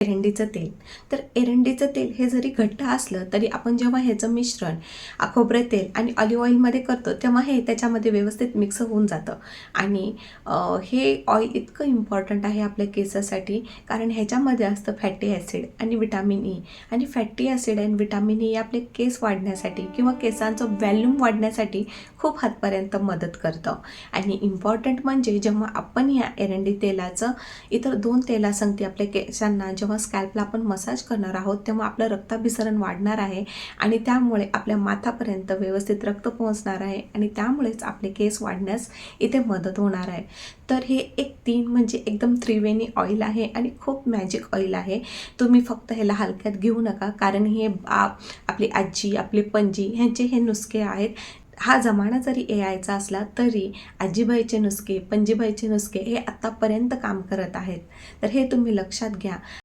एरंडीचं तेल. तर एरंडीचं तेल हे जरी घट्ट असलं तरी आपण जेव्हा ह्याचं मिश्रण खोबरे तेल आणि ऑलिव्ह ऑइलमध्ये करतो तेव्हा हे त्याच्यामध्ये व्यवस्थित मिक्स होऊन जातं. आणि हे ऑइल इतकं इम्पॉर्टंट आहे आपल्या केसासाठी, कारण ह्याच्यामध्ये असतं फॅटी ॲसिड आणि विटॅमिन ई. आणि फॅटी ॲसिड आणि विटॅमिन ई आपले केस वाढण्यासाठी किंवा केसांचं व्हॅल्यूम वाढण्यासाठी खूप हातपर्यंत मदत करतं. आणि इम्पॉर्टंट म्हणजे जेव्हा आपण या एरंडी तेलाचं इतर 2 तेलासंगती आपल्या केसांना जेव्हा स्कॅल्पला आपण मसाज करणार आहोत तेव्हा आपलं रक्ताभिसरण वाढणार आहे आणि त्यामुळे आपल्या माथापर्यंत व्यवस्थित रक्त पोहोचणार आहे आणि त्यामुळेच आपले केस वाढण्यास इथे मदत होणार आहे. तर हे एक 3 म्हणजे एकदम त्रिवेणी ऑइल आहे आणि खूप मॅजिक ऑइल आहे. तुम्ही फक्त ह्याला हलक्यात घेऊ नका, कारण हे आपली आजी, आपली पणजी ह्यांचे हे नुस्खे आहेत. हा जमाना जरी AIचा असला तरी आजीबाईचे नुस्खे, पणजीबाईचे नुस्खे हे आत्तापर्यंत काम करत आहेत. तर हे तुम्ही लक्षात घ्या.